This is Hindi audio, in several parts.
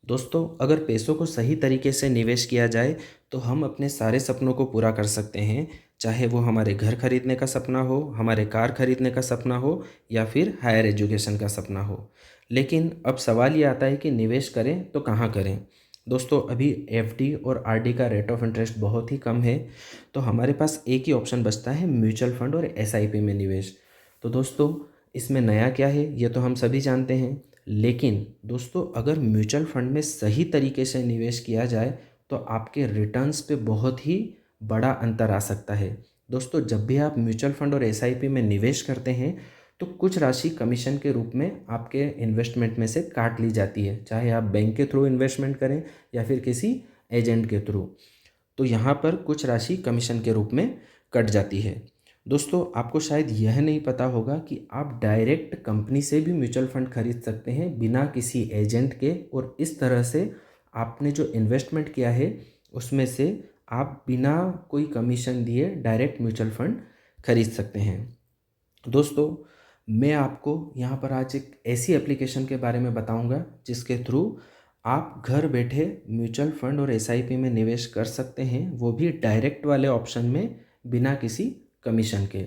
दोस्तों, अगर पैसों को सही तरीके से निवेश किया जाए तो हम अपने सारे सपनों को पूरा कर सकते हैं। चाहे वो हमारे घर खरीदने का सपना हो, हमारे कार खरीदने का सपना हो या फिर हायर एजुकेशन का सपना हो। लेकिन अब सवाल ये आता है कि निवेश करें तो कहाँ करें। दोस्तों, अभी एफडी और आरडी का रेट ऑफ इंटरेस्ट बहुत ही कम है, तो हमारे पास एक ही ऑप्शन बचता है, म्यूचुअल फंड और एसआईपी में निवेश। तो दोस्तों, इसमें नया क्या है ये तो हम सभी जानते हैं। लेकिन दोस्तों, अगर म्यूचुअल फंड में सही तरीके से निवेश किया जाए तो आपके रिटर्न्स पे बहुत ही बड़ा अंतर आ सकता है। दोस्तों, जब भी आप म्यूचुअल फंड और एसआईपी में निवेश करते हैं तो कुछ राशि कमीशन के रूप में आपके इन्वेस्टमेंट में से काट ली जाती है, चाहे आप बैंक के थ्रू इन्वेस्टमेंट करें या फिर किसी एजेंट के थ्रू। तो यहाँ पर कुछ राशि कमीशन के रूप में कट जाती है। दोस्तों, आपको शायद यह नहीं पता होगा कि आप डायरेक्ट कंपनी से भी म्यूचुअल फंड खरीद सकते हैं बिना किसी एजेंट के, और इस तरह से आपने जो इन्वेस्टमेंट किया है उसमें से आप बिना कोई कमीशन दिए डायरेक्ट म्यूचुअल फंड खरीद सकते हैं। दोस्तों, मैं आपको यहाँ पर आज एक ऐसी एप्लीकेशन के बारे में बताऊँगा जिसके थ्रू आप घर बैठे म्यूचुअल फंड और एसआईपी में निवेश कर सकते हैं, वो भी डायरेक्ट वाले ऑप्शन में बिना किसी कमीशन के।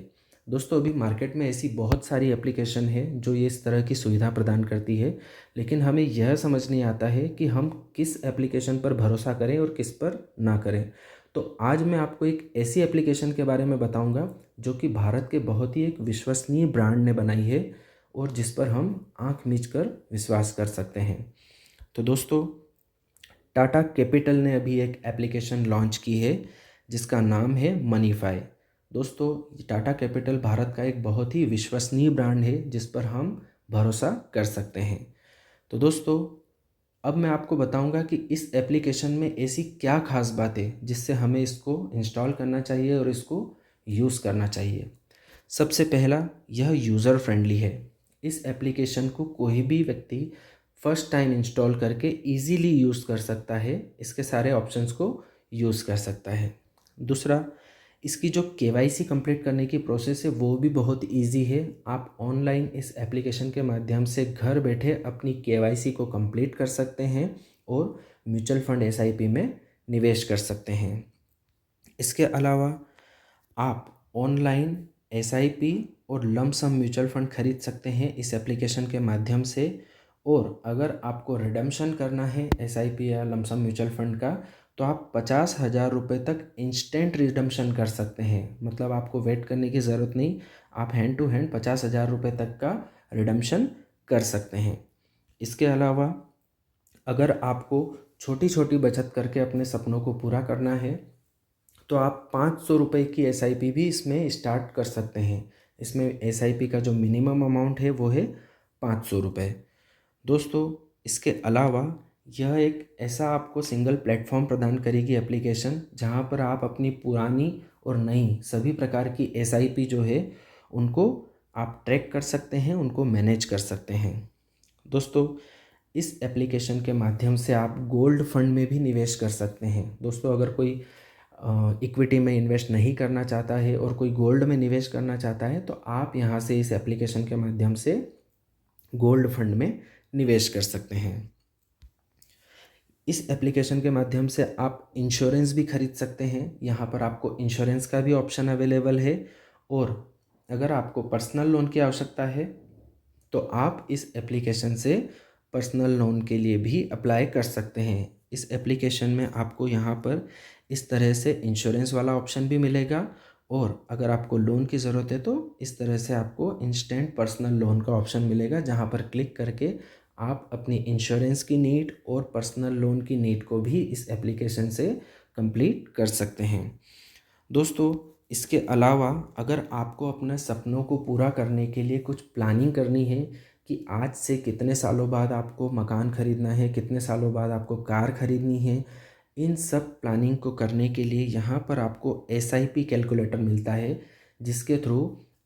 दोस्तों, अभी मार्केट में ऐसी बहुत सारी एप्लीकेशन है जो ये इस तरह की सुविधा प्रदान करती है, लेकिन हमें यह समझ नहीं आता है कि हम किस एप्लीकेशन पर भरोसा करें और किस पर ना करें। तो आज मैं आपको एक ऐसी एप्लीकेशन के बारे में बताऊंगा जो कि भारत के बहुत ही एक विश्वसनीय ब्रांड ने बनाई है और जिस पर हम आंख मीच कर विश्वास कर सकते हैं। तो दोस्तों, टाटा कैपिटल ने अभी एक एप्लीकेशन लॉन्च की है जिसका नाम है मनीफाई। दोस्तों, टाटा कैपिटल भारत का एक बहुत ही विश्वसनीय ब्रांड है जिस पर हम भरोसा कर सकते हैं। तो दोस्तों, अब मैं आपको बताऊंगा कि इस एप्लीकेशन में ऐसी क्या खास बात है जिससे हमें इसको इंस्टॉल करना चाहिए और इसको यूज़ करना चाहिए। सबसे पहला, यह यूज़र फ्रेंडली है। इस एप्लीकेशन को कोई भी व्यक्ति फर्स्ट टाइम इंस्टॉल करके इजीली यूज़ कर सकता है, इसके सारे ऑप्शंस को यूज़ कर सकता है। दूसरा, इसकी जो केवाईसी कंप्लीट करने की प्रोसेस है वो भी बहुत इजी है। आप ऑनलाइन इस एप्लीकेशन के माध्यम से घर बैठे अपनी केवाईसी को कंप्लीट कर सकते हैं और म्यूचुअल फंड एसआईपी में निवेश कर सकते हैं। इसके अलावा आप ऑनलाइन एसआईपी और लंप सम म्यूचुअल फंड खरीद सकते हैं इस एप्लीकेशन के माध्यम से। और अगर आपको रिडम्पशन करना है एसआईपी या लंप सम म्यूचुअल फंड का, तो आप 50,000 रुपये तक इंस्टेंट रिडम्पशन कर सकते हैं। मतलब आपको वेट करने की ज़रूरत नहीं, आप हैंड टू हैंड 50,000 रुपये तक का रिडम्पशन कर सकते हैं। इसके अलावा अगर आपको छोटी छोटी बचत करके अपने सपनों को पूरा करना है तो आप 500 रुपये की एसआईपी भी इसमें स्टार्ट कर सकते हैं। इसमें एसआईपी का जो मिनिमम अमाउंट है वो है 500 रुपये। दोस्तों, इसके अलावा यह एक ऐसा आपको सिंगल प्लेटफॉर्म प्रदान करेगी एप्लीकेशन जहां पर आप अपनी पुरानी और नई सभी प्रकार की एसआईपी जो है उनको आप ट्रैक कर सकते हैं, उनको मैनेज कर सकते हैं। दोस्तों, इस एप्लीकेशन के माध्यम से आप गोल्ड फंड में भी निवेश कर सकते हैं। दोस्तों, अगर कोई इक्विटी में इन्वेस्ट नहीं करना चाहता है और कोई गोल्ड में निवेश करना चाहता है तो आप यहाँ से इस एप्लीकेशन के माध्यम से गोल्ड फंड में निवेश कर सकते हैं। इस एप्लीकेशन के माध्यम से आप इंश्योरेंस भी खरीद सकते हैं। यहाँ पर आपको इंश्योरेंस का भी ऑप्शन अवेलेबल है। और अगर आपको पर्सनल लोन की आवश्यकता है तो आप इस एप्लीकेशन से पर्सनल लोन के लिए भी अप्लाई कर सकते हैं। इस एप्लीकेशन में आपको यहाँ पर इस तरह से इंश्योरेंस वाला ऑप्शन भी मिलेगा, और अगर आपको लोन की ज़रूरत है तो इस तरह से आपको इंस्टेंट पर्सनल लोन का ऑप्शन मिलेगा, जहाँ पर क्लिक करके आप अपनी इंश्योरेंस की नीड और पर्सनल लोन की नीड को भी इस एप्लीकेशन से कंप्लीट कर सकते हैं। दोस्तों, इसके अलावा अगर आपको अपने सपनों को पूरा करने के लिए कुछ प्लानिंग करनी है कि आज से कितने सालों बाद आपको मकान खरीदना है, कितने सालों बाद आपको कार खरीदनी है, इन सब प्लानिंग को करने के लिए यहाँ पर आपको एसआईपी कैलकुलेटर मिलता है, जिसके थ्रू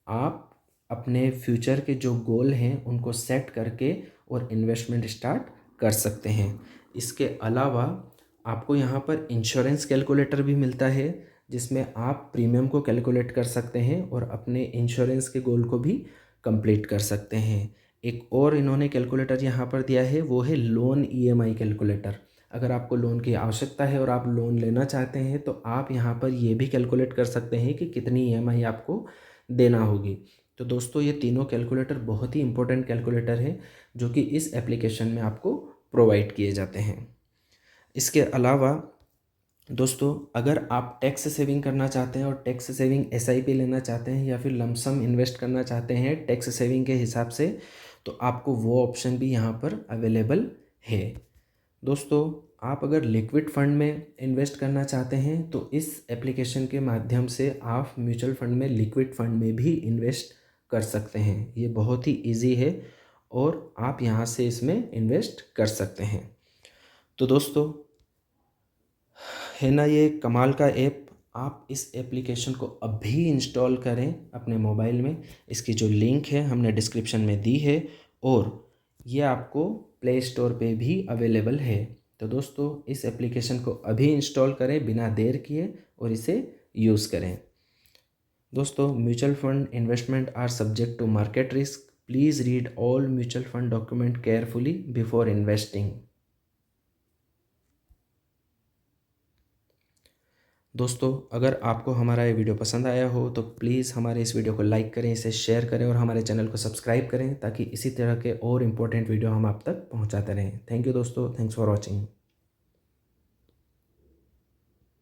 आप अपने फ्यूचर के जो गोल हैं उनको सेट करके और इन्वेस्टमेंट स्टार्ट कर सकते हैं। इसके अलावा आपको यहाँ पर इंश्योरेंस कैलकुलेटर भी मिलता है, जिसमें आप प्रीमियम को कैलकुलेट कर सकते हैं और अपने इंश्योरेंस के गोल को भी कंप्लीट कर सकते हैं। एक और इन्होंने कैलकुलेटर यहाँ पर दिया है, वो है लोन ईएमआई कैलकुलेटर। अगर आपको लोन की आवश्यकता है और आप लोन लेना चाहते हैं तो आप यहाँ पर ये भी कैलकुलेट कर सकते हैं कि कितनी ईएमआई आपको देना होगी। तो दोस्तों ये तीनों कैलकुलेटर बहुत ही इंपॉर्टेंट कैलकुलेटर है जो कि इस एप्लीकेशन में आपको प्रोवाइड किए जाते हैं। इसके अलावा दोस्तों अगर आप टैक्स सेविंग करना चाहते हैं और टैक्स सेविंग एसआईपी लेना चाहते हैं या फिर लमसम इन्वेस्ट करना चाहते हैं टैक्स सेविंग के हिसाब से, तो आपको वो ऑप्शन भी यहाँ पर अवेलेबल है। दोस्तों आप अगर लिक्विड फंड में इन्वेस्ट करना चाहते हैं तो इस एप्लीकेशन के माध्यम से आप म्यूचुअल फंड में, लिक्विड फंड में भी इन्वेस्ट कर सकते हैं। ये बहुत ही इजी है और आप यहाँ से इसमें इन्वेस्ट कर सकते हैं। तो दोस्तों है ना ये कमाल का ऐप, आप इस एप्लीकेशन को अभी इंस्टॉल करें अपने मोबाइल में। इसकी जो लिंक है हमने डिस्क्रिप्शन में दी है और ये आपको प्ले स्टोर पे भी अवेलेबल है। तो दोस्तों इस एप्लीकेशन को अभी इंस्टॉल करें बिना देर किए और इसे यूज़ करें। दोस्तों mutual fund investment are subject to market risk. Please read all mutual fund document carefully before investing. दोस्तों अगर आपको हमारा ये वीडियो पसंद आया हो तो प्लीज़ हमारे इस वीडियो को लाइक करें, इसे शेयर करें और हमारे चैनल को सब्सक्राइब करें ताकि इसी तरह के और इम्पोर्टेंट वीडियो हम आप तक पहुंचाते रहें। थैंक यू दोस्तों, थैंक्स फॉर वॉचिंग।